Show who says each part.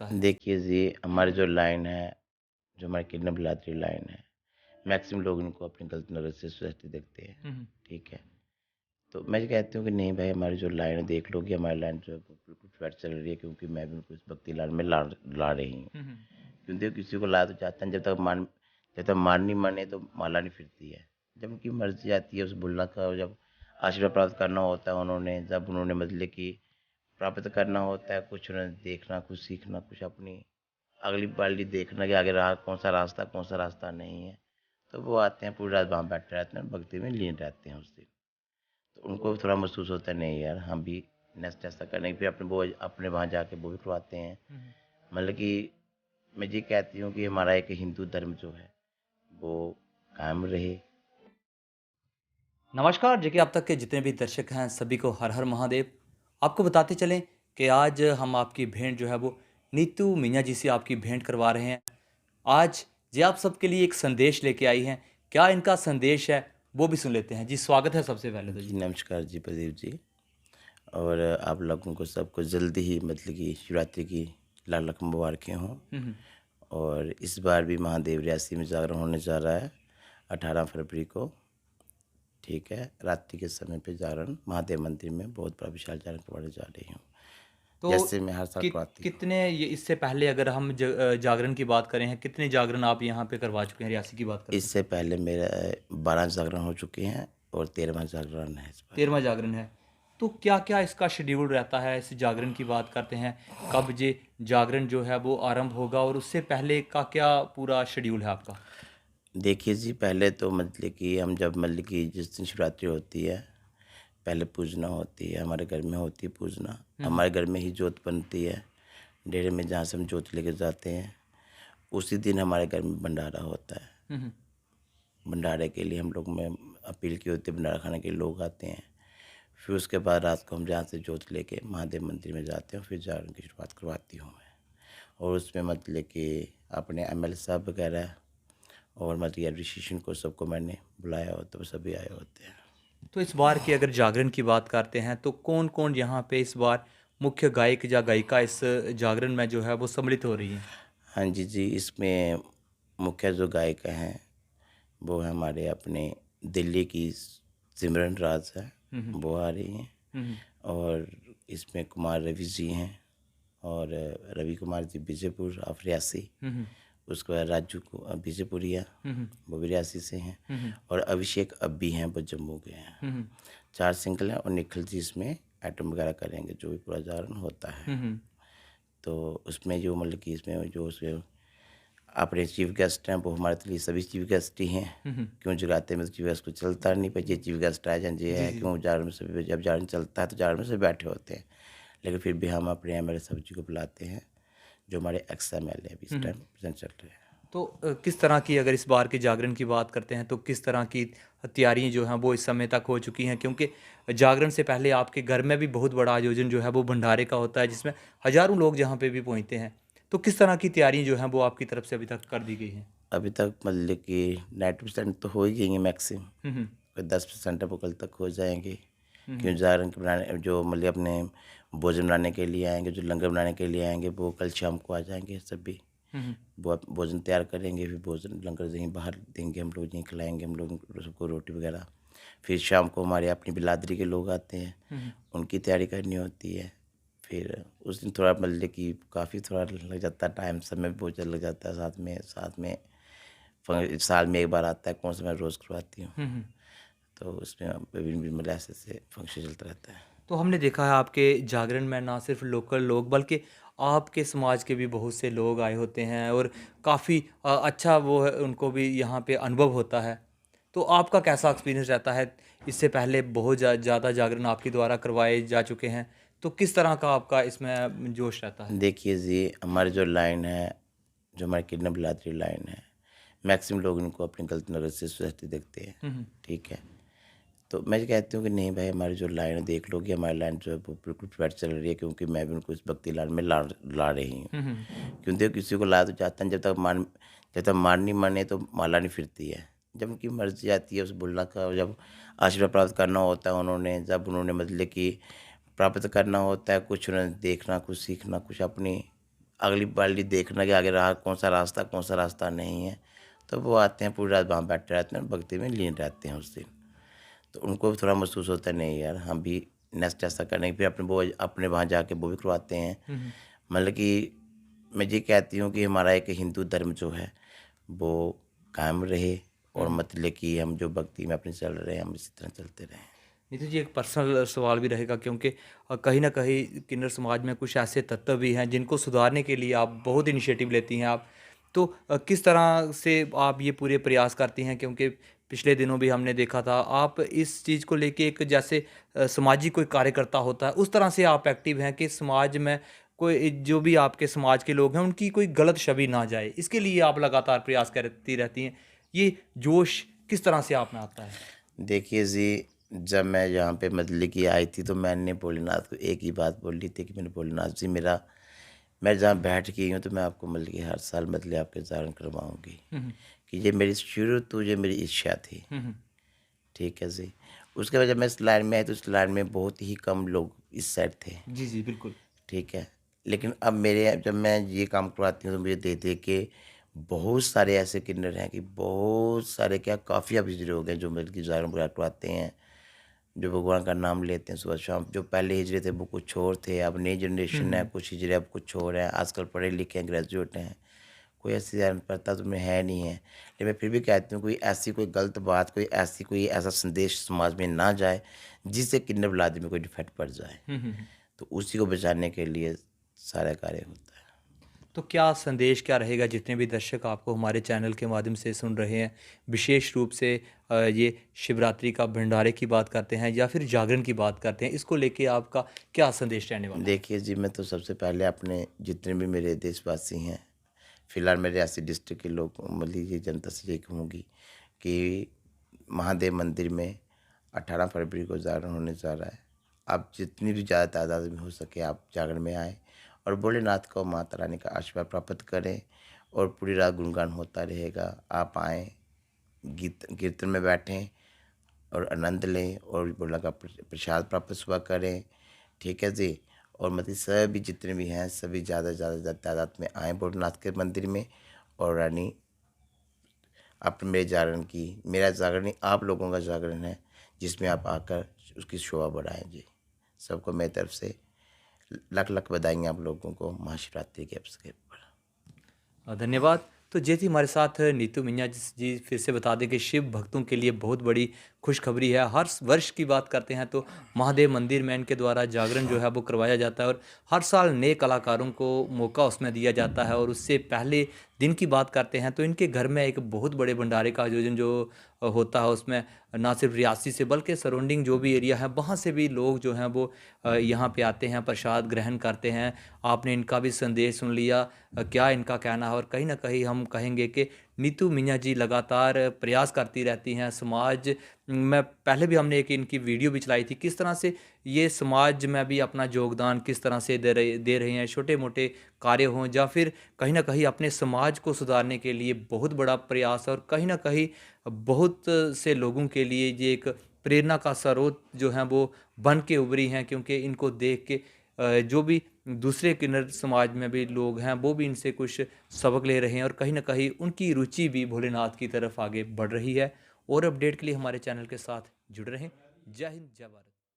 Speaker 1: रहता है?
Speaker 2: देखिए जी, हमारी जो लाइन है, जो हमारी किरण बिलात्री लाइन है, मैक्सिमम लोग इनको अपनी गलत नज़र से सोसाइटी देखते हैं,
Speaker 1: हुँ, हुँ।
Speaker 2: ठीक है? तो मैं ये कहती हूँ कि नहीं भाई हमारी जो लाइन है देख लो कि हमारी लाइन जो है वो बिल्कुल फ्लैट चल रही है क्योंकि मैं भी उनको इस भक्ति लाइन में ला रही हूँ।
Speaker 1: हुँ, हुँ।
Speaker 2: क्योंकि किसी को ला तो चाहता है जब तक मान नहीं माने तो माला नहीं फिरती है। जब उनकी मर्ज़ी आती है उस बुल्ला का जब आशीर्वाद प्राप्त करना होता है जब उन्होंने मतलब कि प्राप्त करना होता है, कुछ उन्हें देखना, कुछ सीखना, कुछ अपनी अगली बारी देखना कि आगे कौन सा रास्ता नहीं है। तो वो आते हैं पूरी रात वहाँ बैठे रहते हैं, भक्ति में लीन रहते हैं उस दिन। तो उनको भी थोड़ा महसूस होता है नहीं यार हम भी नेक्स्ट ऐसा करेंगे, फिर अपने वहाँ जाके वो भी करवाते हैं।
Speaker 1: हुँ, हुँ।
Speaker 2: मतलब कि मैं ये कहती हूँ कि हमारा एक हिंदू धर्म जो है, वो कायम रहे।
Speaker 1: नमस्कार, देखिए आप तक के जितने भी दर्शक हैं सभी को हर हर महादेव। आपको बताते चलें कि आज हम आपकी भेंट जो है वो नीतू मियाँ जी से आपकी भेंट करवा रहे हैं। आज जी आप सबके लिए एक संदेश लेके आई हैं। क्या इनका संदेश है वो भी सुन लेते हैं। जी स्वागत है सबसे पहले तो
Speaker 2: जी
Speaker 1: जी।
Speaker 2: नमस्कार जी प्रदीप जी। और आप लोगों को सबको जल्दी ही मतलब कि शिवरात्रि की लाख लाख मुबारकें हों।
Speaker 1: हुँ, हुँ।
Speaker 2: और इस बार भी महादेव रियासी में जागरण होने जा रहा है 18 फरवरी को। ठीक है, रात्रि के समय पे जागरण महादेव मंदिर में बहुत बड़ा विशाल जागरण करवाने जा रही हूँ,
Speaker 1: तो
Speaker 2: जैसे मैं हर साल
Speaker 1: कि
Speaker 2: करवाती हूँ।
Speaker 1: कितने ये इससे पहले अगर हम जागरण की बात करें हैं, कितने जागरण आप यहाँ पे करवा चुके हैं रियासी की बात करें तो?
Speaker 2: इससे पहले मेरा 12 जागरण हो चुके हैं और 13वां जागरण है इस बार।
Speaker 1: 13वां जागरण है। तो क्या-क्या इसका शेड्यूल रहता है? इस जागरण की बात करते हैं, कब ये जागरण जो है वो आरंभ होगा और उससे पहले का क्या पूरा शेड्यूल है आपका?
Speaker 2: देखिए जी, पहले तो मतलब कि हम जब मतलब कि जिस दिन शिवरात्रि होती है, पहले पूजना होती है, हमारे घर में होती है पूजना।
Speaker 1: हुँ, हुँ।
Speaker 2: हमारे घर में ही जोत बनती है, डेरे में जहाँ से हम जोत लेके जाते हैं, उसी दिन हमारे घर में भंडारा होता है।
Speaker 1: हुँ, हुँ।
Speaker 2: भंडारे के लिए हम लोग में अपील की होती है, भंडारा खाने के लिए लोग आते हैं। फिर उसके बाद रात को हम जहाँ से जोत लेके महादेव मंदिर में जाते हैं, फिर जागरण की शुरुआत करवाती हूँ मैं। और उसमें मतलब कि अपने एमएलए साहब वगैरह और मतलब एडमिनिस्ट्रेशन को सबको मैंने बुलाया होता है, वो सभी आए होते हैं।
Speaker 1: तो इस बार की अगर जागरण की बात करते हैं, तो कौन-कौन यहाँ पे इस बार मुख्य गायक या गायिका इस जागरण में जो है वो सम्मिलित हो रही हैं?
Speaker 2: हाँ जी, जी, इसमें मुख्य जो गायिका हैं, वो है हमारे अपने दिल्ली की सिमरन राज है,
Speaker 1: हुँ, हुँ।
Speaker 2: वो आ रही हैं।
Speaker 1: हुँ, हुँ।
Speaker 2: और इसमें कुमार रवि जी हैं और रवि कुमार जी विजयपुर ऑफ रियासी।
Speaker 1: हुँ, हुँ।
Speaker 2: उसके बाद राजू को विजयपुरिया,
Speaker 1: हुँ, हुँ।
Speaker 2: वो भी रियासी से हैं।
Speaker 1: हुँ, हुँ।
Speaker 2: और अभिषेक अब्बी हैं, वो जम्मू के हैं।
Speaker 1: हुँ, हुँ।
Speaker 2: 4 सिंगल हैं और निखिल जी इसमें आइटम वगैरह करेंगे, जो भी पूरा जागरण होता है।
Speaker 1: हुँ, हुँ।
Speaker 2: तो उसमें जो मतलब कि इसमें जो उसमें अपने चीफ गेस्ट हैं, वो हमारे तो लिए सभी चीफ गेस्ट ही हैं।
Speaker 1: हुँ, हुँ।
Speaker 2: क्यों जगाते में तो चीफ गेस्ट को चलता नहीं, पर ये चीफ गेस्ट आ जाए ये
Speaker 1: जी,
Speaker 2: है,
Speaker 1: जी।
Speaker 2: क्यों जागरण में सभी जब जागरण चलता है तो जागरण में सभी बैठे होते हैं। लेकिन फिर भी हम अपने एमएलए साहब जी को बुलाते हैं, जो हमारे एक्स एमएलए अभी इस
Speaker 1: हुँ, हुँ।
Speaker 2: टाइम प्रेजेंट चल रहे हैं।
Speaker 1: तो किस तरह की अगर इस बार के जागरण की बात करते हैं तो किस तरह की तैयारियां जो हैं वो इस समय तक हो चुकी हैं क्योंकि जागरण से पहले आपके घर में भी बहुत बड़ा आयोजन जो है वो भंडारे का होता है जिसमें हज़ारों लोग जहाँ पे भी पहुँचते हैं। तो किस तरह की तैयारियां जो हैं वो आपकी तरफ से अभी तक कर दी गई हैं?
Speaker 2: अभी तक मतलब कि 90% तो हो ही गई हैं मैक्सिमम।
Speaker 1: हुँ, हुँ।
Speaker 2: कोई 10% है वो कल तक हो जाएंगे।
Speaker 1: हुँ, हुँ।
Speaker 2: क्यों जागरण के बनाने जो मतलब अपने भोजन बनाने के लिए आएंगे, जो लंगर बनाने के लिए आएंगे, वो कल शाम को आ जाएंगे सभी।
Speaker 1: हुँ, हुँ।
Speaker 2: वो भोजन तैयार करेंगे, फिर भोजन लंगर यहीं बाहर देंगे, हम लोग यहीं खिलाएंगे हम लोग सबको रोटी वगैरह। फिर शाम को हमारे अपनी बिरादरी के लोग आते हैं,
Speaker 1: हुँ, हुँ।
Speaker 2: उनकी तैयारी करनी होती है। फिर उस दिन थोड़ा मतलब कि काफ़ी थोड़ा लग जाता है टाइम, समय भी बहुत ज़्यादा लग जाता है। साथ में साल में एक बार आता है, कौन सा मैं रोज़ करवाती हूँ।
Speaker 1: हुँ, हुँ।
Speaker 2: तो उसमें विभिन्न मतलब ऐसे फंक्शन चलता रहता है।
Speaker 1: तो हमने देखा है आपके जागरण में ना सिर्फ लोकल लोग बल्कि आपके समाज के भी बहुत से लोग आए होते हैं और काफ़ी अच्छा वो है उनको भी यहाँ पे अनुभव होता है। तो आपका कैसा एक्सपीरियंस रहता है? इससे पहले बहुत ज़्यादा जागरण आपके द्वारा करवाए जा चुके हैं। तो किस तरह का आपका इसमें जोश रहता है?
Speaker 2: देखिए जी, हमारी जो लाइन है, जो हमारी किरण बिलात्री लाइन है, मैक्सिमम लोग इनको अपनी गलत नज़र से सोसाइटी देखते हैं,
Speaker 1: हुँ, हुँ।
Speaker 2: ठीक है? तो मैं ये कहती हूँ कि नहीं भाई हमारी जो लाइन है देख लो कि हमारी लाइन जो है वो बिल्कुल फ्लैट चल रही है क्योंकि मैं भी उनको इस भक्ति लाइन में ला रही हूँ।
Speaker 1: हुँ, हुँ।
Speaker 2: क्योंकि किसी को ला तो चाहता है जब तक मान नहीं माने तो माला नहीं फिरती है। जब उनकी मर्ज़ी आती है उस बुल्ला का जब आशीर्वाद प्राप्त करना होता है जब उन्होंने मतलब कि प्राप्त करना होता है, कुछ उन्हें देखना, कुछ सीखना, कुछ अपनी अगली बारी देखना कि आगे रहा कौन सा रास्ता नहीं है। तो वो आते हैं, पूरी रात वहाँ बैठे रहते हैं, भक्ति में लीन रहते हैं उस दिन। तो उनको भी थोड़ा महसूस होता है, नहीं यार हम भी नेक्स्ट ऐसा करेंगे। फिर अपने वहाँ जाके वो भी करवाते हैं।
Speaker 1: हुँ, हुँ।
Speaker 2: मतलब कि मैं ये कहती हूँ कि हमारा एक हिंदू धर्म जो है वो कायम रहे, और
Speaker 1: हुँ।
Speaker 2: मतलब कि हम जो भक्ति में अपने चल रहे हैं हम इसी तरह चलते रहें।
Speaker 1: नीतू जी, एक पर्सनल सवाल भी रहेगा, क्योंकि कहीं न कहीं किन्नर समाज में कुछ ऐसे तत्व भी हैं जिनको सुधारने के लिए आप बहुत इनिशिएटिव लेती हैं आप। तो किस तरह से आप ये पूरे प्रयास करती हैं? क्योंकि पिछले दिनों भी हमने देखा था आप इस चीज़ को लेके एक जैसे सामाजिक कोई कार्यकर्ता होता है, उस तरह से आप एक्टिव हैं कि समाज में कोई जो भी आपके समाज के लोग हैं उनकी कोई गलत छवि ना जाए। इसके लिए आप लगातार प्रयास करती रहती हैं। ये जोश किस तरह से आप में आता है?
Speaker 2: देखिए जी, जब मैं यहाँ पे मतलब कि आई थी तो मैंने भोलेनाथ को एक ही बात बोली थी कि मैंने भोलेनाथ जी मैं जहाँ बैठ गई हूँ तो मैं आपको मतलब कि हर साल मतलब आपके जागरण करवाऊँगी।
Speaker 1: हुँ, हुँ।
Speaker 2: कि ये मेरी शुरू तो ये मेरी इच्छा थी।
Speaker 1: हुँ, हुँ।
Speaker 2: ठीक है जी। उसके बाद जब मैं इस लाइन में आई तो इस लाइन में बहुत ही कम लोग इस साइड थे।
Speaker 1: जी, जी, बिल्कुल।
Speaker 2: ठीक है। लेकिन अब जब मैं ये काम करवाती हूँ तो मुझे देख-देख के बहुत सारे ऐसे किन्नर हैं कि बहुत सारे क्या काफ़ी अब हिजड़े हो गए जो मतलब कि जागरण वगैरह करवाते हैं, जो भगवान का नाम लेते हैं सुबह-शाम। जो पहले हिजड़े थे वो कुछ और थे, अब नई
Speaker 1: हुँ,
Speaker 2: जनरेशन है,
Speaker 1: हुँ।
Speaker 2: कुछ हिजड़े अब कुछ और हैं, आजकल पढ़े-लिखे हैं, ग्रेजुएट हैं। कोई ऐसी अनपढ़ता तो में है नहीं है। लेकिन मैं फिर भी कहती हूँ कोई गलत बात, कोई ऐसा संदेश समाज में ना जाए, जिससे किन्नर बिरादरी में कोई डिफेक्ट पड़ जाए।
Speaker 1: हुँ, हुँ, हुँ।
Speaker 2: तो उसी को बचाने के लिए सारा कार्य होता है।
Speaker 1: तो क्या संदेश क्या रहेगा जितने भी दर्शक आपको हमारे चैनल के माध्यम से सुन रहे हैं, विशेष रूप से ये शिवरात्रि का भंडारे की बात करते हैं या फिर जागरण की बात करते हैं, इसको लेके आपका क्या संदेश रहने वाला है?
Speaker 2: देखिए जी, मैं तो सबसे पहले अपने जितने भी मेरे देशवासी हैं, फिलहाल मैं रियासी डिस्ट्रिक्ट के लोग मतलब ये जनता से यही कहूँगी कि महादेव मंदिर में 18 फरवरी को जागरण होने जा रहा है। आप जितनी भी ज़्यादा तादाद में हो सके आप जागरण में आएँ और भोलेनाथ को, माता रानी का आशीर्वाद प्राप्त करें, और पूरी रात गुणगान होता रहेगा। आप आएँ, गीत कीर्तन में बैठें और आनंद लें और भोला का प्रसाद प्राप्त सुबह करें। ठीक है जी। और मतलब सभी जितने भी हैं सभी ज़्यादा से ज़्यादा तादाद में आएँ भोलेनाथ के मंदिर में, और रानी आप मेरे जागरण की, मेरा जागरण नहीं आप लोगों का जागरण है, जिसमें आप आकर उसकी शोभा बढ़ाएँ जी। सबको मेरी तरफ से लख लख बधाइयाँ आप लोगों को महाशिवरात्रि के अवसर पर।
Speaker 1: धन्यवाद। तो ये थी हमारे साथ नीतू मियाँ जी। फिर से बता दें कि शिव भक्तों के लिए बहुत बड़ी खुशखबरी है। हर वर्ष की बात करते हैं तो महादेव मंदिर में इनके द्वारा जागरण जो है वो करवाया जाता है, और हर साल नए कलाकारों को मौका उसमें दिया जाता है। और उससे पहले दिन की बात करते हैं तो इनके घर में एक बहुत बड़े भंडारे का आयोजन जो होता है, उसमें ना सिर्फ रियासी से बल्कि सराउंडिंग जो भी एरिया है वहाँ से भी लोग जो हैं वो यहाँ पे आते हैं, प्रसाद ग्रहण करते हैं। आपने इनका भी संदेश सुन लिया, क्या इनका कहना है। और कहीं न कहीं हम कहेंगे कि नीतू मियाँ जी लगातार प्रयास करती रहती हैं समाज में। पहले भी हमने एक इनकी वीडियो भी चलाई थी, किस तरह से ये समाज में भी अपना योगदान किस तरह से दे रहे हैं, छोटे-मोटे कार्य हों या फिर कहीं न कहीं अपने समाज को सुधारने के लिए बहुत बड़ा प्रयास है। और कहीं न कहीं बहुत से लोगों के लिए ये एक प्रेरणा का स्रोत जो है वो बन के उभरी हैं, क्योंकि इनको देख के जो भी दूसरे किन्नर समाज में भी लोग हैं वो भी इनसे कुछ सबक ले रहे हैं, और कहीं न कहीं उनकी रुचि भी भोलेनाथ की तरफ आगे बढ़ रही है। और अपडेट के लिए हमारे चैनल के साथ जुड़े रहें। जय हिंद, जय भारत।